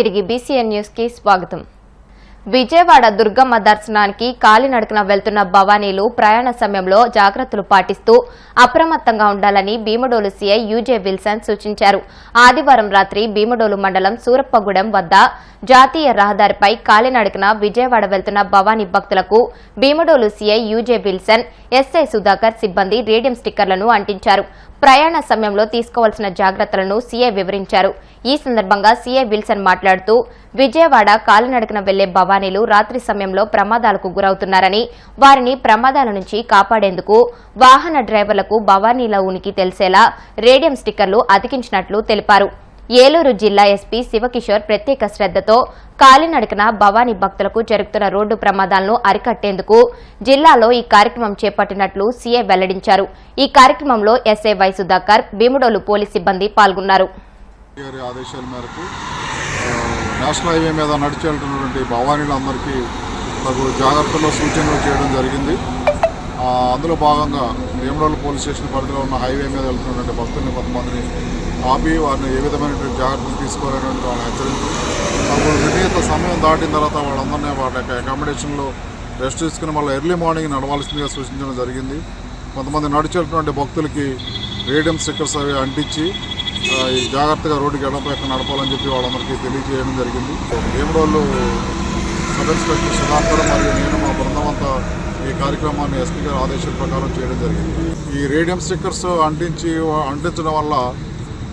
తిరిగి BCN news కి స్వాగతం. విజయవాడ దుర్గమ్మ దర్శనానికి కాలినడకన వెళ్తున్న భవానీలు ప్రయాణ సమయంలో జాగ్రత్తలు పాటిస్తూ అప్రమత్తంగా ఉండాలని భీమడోలు సీఐ యూజే విల్సన్ సూచించారు. ఆదివారం రాత్రి భీమడోలు మండలం సూరప్పగూడెం వద్ద జాతీయ రహదారిపై కాలినడకన విజయవాడ వెళ్తున్న భవానీ భక్తులకు Bhimadolu CI UJ Wilson, SI Sudhakar సిబ్బంది రేడియం స్టిక్కర్లను అంటించారు. ప్రయాణ సమయంలో తీసుకోవాల్సిన జాగ్రత్తలను సీఐ వివరించారు. ఈ సందర్భంగా సీఐ విల్సన్ మాట్లాడుతూ విజయవాడ కాలినడకన వెళ్లే భవానీలు రాత్రి సమయంలో ప్రమాదాలకు గురవుతున్నారని, వారిని ప్రమాదాల నుంచి కాపాడేందుకు వాహన డ్రైవర్లకు భవానీల ఉనికి తెలిసేలా రేడియం స్టిక్కర్లు అతికించినట్లు తెలిపారు. ఏలూరు జిల్లా ఎస్పీ శివకిషోర్ ప్రత్యేక శ్రద్దతో కాలినడకన భవానీ భక్తులకు జరుగుతున్న రోడ్డు ప్రమాదాలను అరికట్టేందుకు జిల్లాలో ఈ కార్యక్రమం చేపట్టినట్లు సీఐ వెల్లడించారు. ఈ కార్యక్రమంలో SI Y Sudhakar, Bhimadolu police సిబ్బంది పాల్గొన్నారు. ఆదేశాల మేరకు నేషనల్ హైవే మీద నడిచి వెళ్తున్నటువంటి భవానీలందరికీ తగు జాగ్రత్తలో సూచనలు చేయడం జరిగింది. అందులో భాగంగా భీమడోలు పోలీస్ స్టేషన్ పరిధిలో ఉన్న హైవే మీద వెళ్తున్నటువంటి భక్తుల్ని కొంతమందిని ఆపి వారిని ఏ విధమైనటువంటి జాగ్రత్తలు తీసుకోవాలనేటువంటి వాళ్ళని హెచ్చరించి నిర్ణీత సమయం దాటిన తర్వాత వాళ్ళందరినీ వాళ్ళ యొక్క అకామిడేషన్లో రెస్ట్ తీసుకుని మళ్ళీ ఎర్లీ మార్నింగ్ నడవాల్సిందిగా సూచించడం జరిగింది. కొంతమంది నడిచేటువంటి భక్తులకి రేడియం స్టిక్కర్స్ అవి అంటించి ఈ జాగ్రత్తగా రోడ్డుకి ఎడపైక నడపాలని చెప్పి వాళ్ళందరికీ తెలియజేయడం జరిగింది. భీమడోలు సబ్ ఇన్స్పెక్టర్ సుధాకర్ మరియు నేను మా బృందం అంతా ఈ కార్యక్రమాన్ని ఎస్పీ గారి ఆదేశాల ప్రకారం చేయడం జరిగింది. ఈ రేడియం స్టిక్కర్స్ అంటించడం వల్ల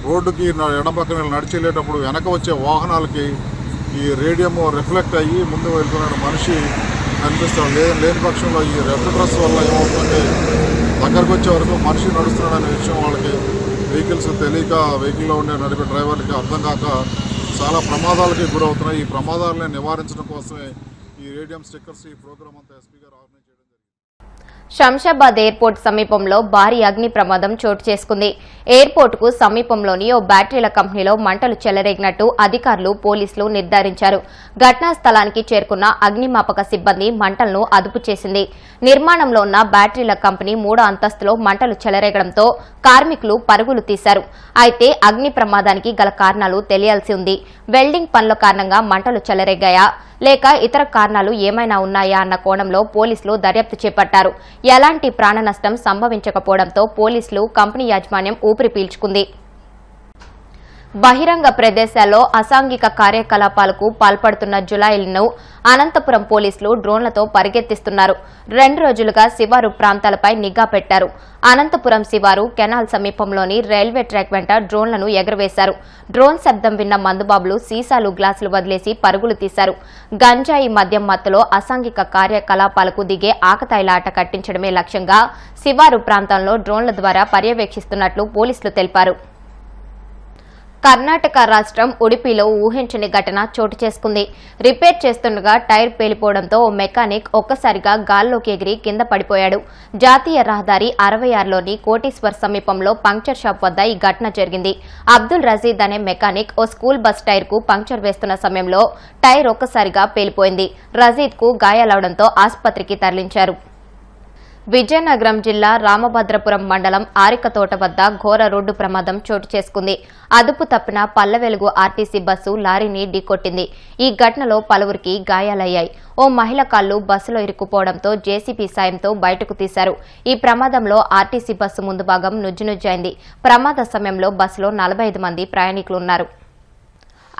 రోడ్డుకి ఎడం పక్కన నడిచెళ్ళేటప్పుడు వెనక వచ్చే వాహనాలకి ఈ రేడియం రిఫ్లెక్ట్ అయ్యి ముందు వెళ్తున్న మనిషి కనిపిస్తాడు. లేని పక్షంలో ఈ రిఫ్లెక్టర్స్ వల్ల ఏమవుతుందంటే దగ్గరకు వచ్చే వరకు మనిషి నడుస్తున్నాడనే విషయం వాళ్ళకి వెహికల్స్ తెలియక వెహికల్లో ఉండే నడిపే డ్రైవర్లకి అర్థం కాక చాలా ప్రమాదాలకి గురవుతున్నాయి. ఈ ప్రమాదాలని నివారించడం కోసమే ఈ రేడియం స్టిక్కర్స్ ఈ ప్రోగ్రామ్ అంతా ఎస్పీ గారు ఆర్గనైజ్ చేయడం జరిగింది. శంషాబాద్ ఎయిర్పోర్ట్ సమీపంలో భారీ అగ్ని ప్రమాదం చోటు చేసుకుంది. ఎయిర్పోర్టుకు సమీపంలోని ఓ బ్యాటరీల కంపెనీలో మంటలు చెలరేగినట్టు అధికారులు, పోలీసులు నిర్ధారించారు. ఘటనా స్థలానికి చేరుకున్న అగ్నిమాపక సిబ్బంది మంటలను అదుపు చేసింది. నిర్మాణంలో ఉన్న బ్యాటరీల కంపెనీ 3వ అంతస్తులో మంటలు చెలరేగడంతో కార్మికులు పరుగులు తీశారు. అయితే అగ్ని ప్రమాదానికి గల కారణాలు తెలియాల్సి ఉంది. వెల్డింగ్ పనుల కారణంగా మంటలు చెలరేగాయా లేక ఇతర కారణాలు ఏమైనా ఉన్నాయా అన్న కోణంలో పోలీసులు దర్యాప్తు చేపట్టారు. ఎలాంటి ప్రాణ నష్టం సంభవించకపోవడంతో పోలీసులు, కంపెనీ యాజమాన్యం ఊపిరి పీల్చుకుంది. బహిరంగ ప్రదేశాల్లో అసాంఘిక కార్యకలాపాలకు పాల్పడుతున్న జులాయిలను అనంతపురం పోలీసులు డ్రోన్లతో పరిగెత్తిస్తున్నారు. 2 రోజులుగా శివారు ప్రాంతాలపై నిఘా పెట్టారు. అనంతపురం శివారు కెనాల్ సమీపంలోని రైల్వే ట్రాక్ వెంట డ్రోన్లను ఎగరవేశారు. డ్రోన్ శబ్దం విన్న మందుబాబులు సీసాలు, గ్లాసులు వదిలేసి పరుగులు తీశారు. గంజాయి, మద్యం మత్తులో అసాంఘిక కార్యకలాపాలకు దిగే ఆకతాయిల ఆట కట్టించడమే లక్ష్యంగా శివారు ప్రాంతంలో డ్రోన్ల ద్వారా పర్యవేక్షిస్తున్నట్లు పోలీసులు తెలిపారు. కర్ణాటక రాష్ట్రం ఉడిపిలో ఊహించని ఘటన చోటు చేసుకుంది. రిపేర్ చేస్తుండగా టైర్ పేలిపోవడంతో ఓ మెకానిక్ ఒక్కసారిగా గాల్లోకి ఎగిరి కింద పడిపోయాడు. జాతీయ రహదారి 66లోని కోటీశ్వర్ సమీపంలో పంక్చర్ షాప్ వద్ద ఈ ఘటన జరిగింది. అబ్దుల్ రజీద్ అనే మెకానిక్ ఓ స్కూల్ బస్ టైర్ కు పంక్చర్ వేస్తున్న సమయంలో టైర్ ఒక్కసారిగా పేలిపోయింది. రజీద్ కు గాయాలవడంతో ఆసుపత్రికి తరలించారు. విజయనగరం జిల్లా రామభద్రపురం మండలం ఆరికతోట వద్ద ఘోర రోడ్డు ప్రమాదం చోటు చేసుకుంది. అదుపు తప్పిన పల్లెవెలుగు ఆర్టీసీ బస్సు లారీని ఢీకొట్టింది. ఈ ఘటనలో పలువురికి గాయాలయ్యాయి. ఓ మహిళ కాళ్లు బస్సులో ఇరుక్కుపోవడంతో జేసీబీ సాయంతో బయటకు తీశారు. ఈ ప్రమాదంలో ఆర్టీసీ బస్సు ముందు భాగం నుజ్జునుజ్జైంది. ప్రమాద సమయంలో బస్సులో 45 మంది ప్రయాణికులున్నారు.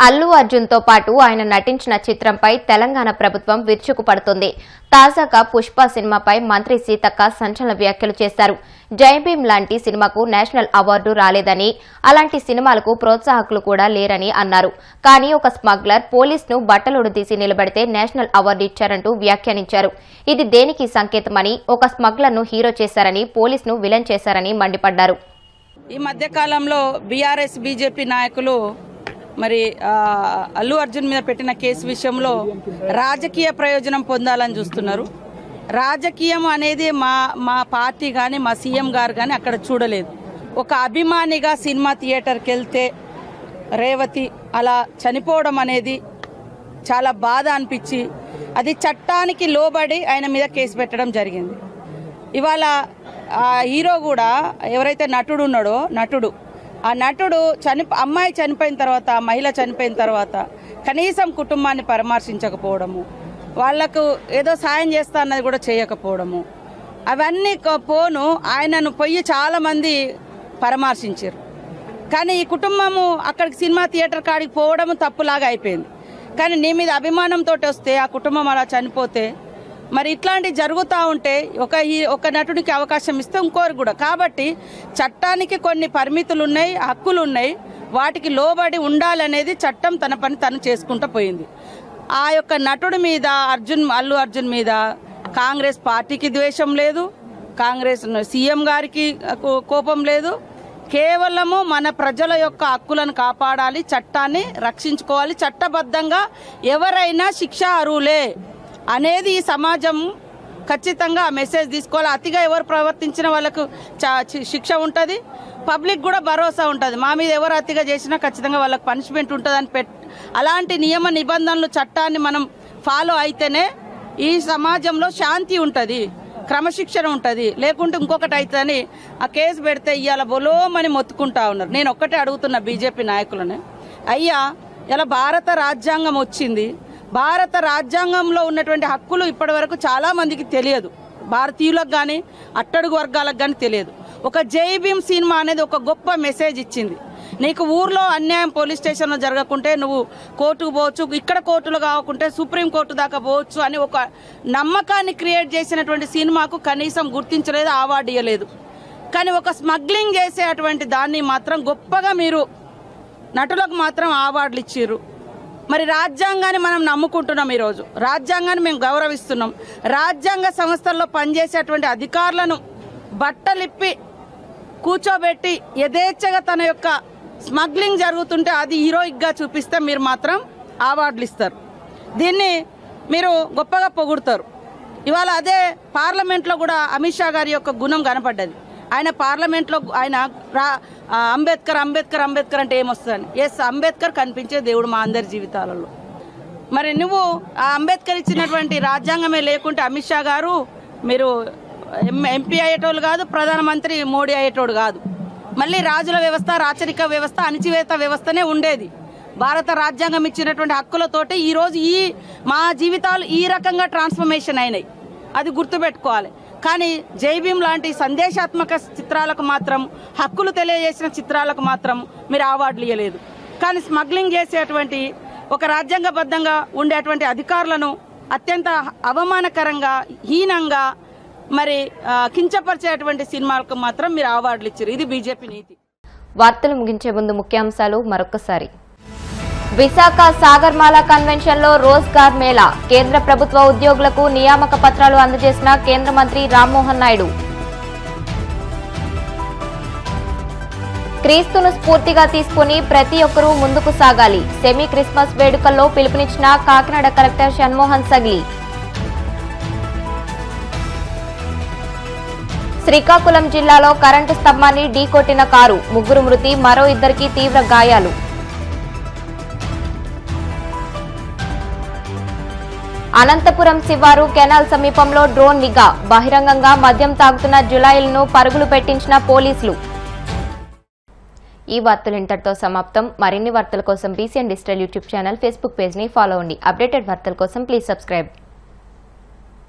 అల్లు అర్జున్ తో పాటు ఆయన నటించిన చిత్రంపై తెలంగాణ ప్రభుత్వం విరుచుకుపడుతోంది. తాజాగా పుష్ప సినిమాపై మంత్రి సీతక్క సంచలన వ్యాఖ్యలు చేశారు. జై భీమ్ లాంటి సినిమాకు నేషనల్ అవార్డు రాలేదని, అలాంటి సినిమాలకు ప్రోత్సాహకులు కూడా లేరని అన్నారు. కానీ ఒక స్మగ్లర్ పోలీసును బట్టలుడదీసి నిలబడితే నేషనల్ అవార్డు ఇచ్చారంటూ వ్యాఖ్యానించారు. ఇది దేనికి సంకేతమని, ఒక స్మగ్లర్ను హీరో చేశారని, పోలీసును విలన్ చేశారని మండిపడ్డారు. ఈ మధ్యకాలంలో బీఆర్ఎస్, బీజేపీ నాయకులు మరి అల్లు అర్జున్ మీద పెట్టిన కేసు విషయంలో రాజకీయ ప్రయోజనం పొందాలని చూస్తున్నారు. రాజకీయం అనేది మా పార్టీ కానీ, మా సీఎం గారు కానీ అక్కడ చూడలేదు. ఒక అభిమానిగా సినిమా థియేటర్కి వెళ్తే రేవతి అలా చనిపోవడం అనేది చాలా బాధ అనిపించి అది చట్టానికి లోబడి ఆయన మీద కేసు పెట్టడం జరిగింది. ఇవాళ హీరో కూడా ఎవరైతే నటుడు ఉన్నాడో, నటుడు ఆ నటుడు అమ్మాయి చనిపోయిన తర్వాత, మహిళ చనిపోయిన తర్వాత కనీసం కుటుంబాన్ని పరామర్శించకపోవడము, వాళ్లకు ఏదో సాయం చేస్తా అన్నది కూడా చేయకపోవడము, అవన్నీ పోను ఆయనను పోయి చాలామంది పరామర్శించారు. కానీ ఈ కుటుంబము అక్కడికి సినిమా థియేటర్ కాడికి పోవడము తప్పులాగా అయిపోయింది. కానీ నీ మీద అభిమానంతో వస్తే ఆ కుటుంబం అలా చనిపోతే మరి ఇట్లాంటివి జరుగుతూ ఉంటే ఒక నటుడికి అవకాశం ఇస్తే ఇంకోరు కూడా. కాబట్టి చట్టానికి కొన్ని పరిమితులు ఉన్నాయి, హక్కులు ఉన్నాయి, వాటికి లోబడి ఉండాలనేది చట్టం తన పని తను చేసుకుంటూ పోయింది. ఆ యొక్క నటుడి మీద అల్లు అర్జున్ మీద కాంగ్రెస్ పార్టీకి ద్వేషం లేదు, కాంగ్రెస్ సీఎం గారికి కోపం లేదు. కేవలము మన ప్రజల యొక్క హక్కులను కాపాడాలి, చట్టాన్ని రక్షించుకోవాలి, చట్టబద్ధంగా ఎవరైనా శిక్ష అర్హులే అనేది ఈ సమాజం ఖచ్చితంగా ఆ మెసేజ్ తీసుకోవాలి. అతిగా ఎవరు ప్రవర్తించిన వాళ్ళకు శిక్ష ఉంటుంది, పబ్లిక్ కూడా భరోసా ఉంటుంది. మా మీద ఎవరు అతిగా చేసినా ఖచ్చితంగా వాళ్ళకి పనిష్మెంట్ ఉంటుందని అలాంటి నియమ నిబంధనలు చట్టాన్ని మనం ఫాలో అయితేనే ఈ సమాజంలో శాంతి ఉంటుంది, క్రమశిక్షణ ఉంటుంది. లేకుంటే ఇంకొకటి అవుతుందని ఆ కేసు పెడితే ఇవాళ బొలోమని మొత్తుకుంటా ఉన్నారు. నేను ఒక్కటే అడుగుతున్న బీజేపీ నాయకులని, అయ్యా ఇలా భారత రాజ్యాంగం వచ్చింది, భారత రాజ్యాంగంలో ఉన్నటువంటి హక్కులు ఇప్పటి వరకు చాలామందికి తెలియదు, భారతీయులకు కానీ అట్టడుగు వర్గాలకు కానీ తెలియదు. ఒక జై భీమ్ సినిమా అనేది ఒక గొప్ప మెసేజ్ ఇచ్చింది. నీకు ఊర్లో అన్యాయం పోలీస్ స్టేషన్లో జరగకుంటే నువ్వు కోర్టుకు పోవచ్చు, ఇక్కడ కోర్టులు కాకుంటే సుప్రీంకోర్టు దాకా పోవచ్చు అని ఒక నమ్మకాన్ని క్రియేట్ చేసినటువంటి సినిమాకు కనీసం గుర్తించలేదు, అవార్డు ఇవ్వలేదు. కానీ ఒక స్మగ్లింగ్ చేసే అటువంటి దాన్ని మాత్రం గొప్పగా మీరు నటులకు మాత్రం అవార్డులు ఇచ్చిర్రు. మరి రాజ్యాంగాన్ని మనం నమ్ముకుంటున్నాం, ఈరోజు రాజ్యాంగాన్ని మేము గౌరవిస్తున్నాం. రాజ్యాంగ సంస్థల్లో పనిచేసేటువంటి అధికారులను బట్టలిప్పి కూర్చోబెట్టి యథేచ్ఛగా తన యొక్క స్మగ్లింగ్ జరుగుతుంటే అది హీరోయిక్గా చూపిస్తే మీరు మాత్రం అవార్డులు ఇస్తారు, దీన్ని మీరు గొప్పగా పొగుడతారు. ఇవాళ అదే పార్లమెంట్లో కూడా అమిత్ షా గారి యొక్క గుణం కనపడ్డది. ఆయన పార్లమెంట్లో ఆయన అంబేద్కర్ అంబేద్కర్ అంబేద్కర్ అంటే ఏమొస్తుందని, ఎస్ అంబేద్కర్ కనిపించే దేవుడు మా అందరి జీవితాలలో. మరి నువ్వు ఆ అంబేద్కర్ ఇచ్చినటువంటి రాజ్యాంగమే లేకుంటే అమిత్ షా గారు మీరు ఎంపీ అయ్యేటోళ్ళు కాదు, ప్రధానమంత్రి మోడీ అయ్యేటోడు కాదు. మళ్ళీ రాజుల వ్యవస్థ, రాచరిక వ్యవస్థ, అణచివేత వ్యవస్థనే ఉండేది. భారత రాజ్యాంగం ఇచ్చినటువంటి హక్కులతోటి ఈరోజు మా జీవితాలు ఈ రకంగా ట్రాన్స్ఫర్మేషన్ అయినాయి, అది గుర్తుపెట్టుకోవాలి. కానీ జై భీమ్ లాంటి సందేశాత్మక చిత్రాలకు మాత్రం, హక్కులు తెలియజేసిన చిత్రాలకు మాత్రం మీరు అవార్డులు ఇవ్వలేదు. కానీ స్మగ్లింగ్ చేసేటువంటి ఒక రాజ్యాంగబద్ధంగా ఉండేటువంటి అధికారులను అత్యంత అవమానకరంగా, హీనంగా మరి కించపరిచేటువంటి సినిమాలకు మాత్రం మీరు అవార్డులు ఇచ్చారు. ఇది బీజేపీ నీతి. వార్తలు ముగించే ముందు ముఖ్యాంశాలు మరొకసారి. విశాఖ సాగర్మాల కన్వెన్షన్ లో రోజ్గార్ మేళా, కేంద్ర ప్రభుత్వ ఉద్యోగులకు నియామక పత్రాలు అందజేసిన కేంద్ర మంత్రి రామ్మోహన్ నాయుడు. క్రీస్తును స్ఫూర్తిగా తీసుకుని ప్రతి ఒక్కరూ ముందుకు సాగాలి, సెమీ క్రిస్మస్ వేడుకల్లో పిలుపునిచ్చిన కాకినాడ కలెక్టర్ షణ్మోహన్ సగ్లి. శ్రీకాకుళం జిల్లాలో కరెంటు స్తంభాన్ని ఢీకొట్టిన కారు, 3 మృతి, మరో 2కి తీవ్ర గాయాలు. అనంతపురం శివారు కెనాల్ సమీపంలో డ్రోన్ నిఘా, బహిరంగంగా మద్యం తాగుతున్న జులాయిలను పరుగులు పెట్టించిన పోలీసులు. ఈ వార్తలు ఇంతటితో సమాప్తం. మరిన్ని వార్తల కోసం BCN digital YouTube channel, Facebook page ని ఫాలో అవ్వండి. అప్డేటెడ్ వార్తల కోసం ప్లీజ్ సబ్స్క్రైబ్.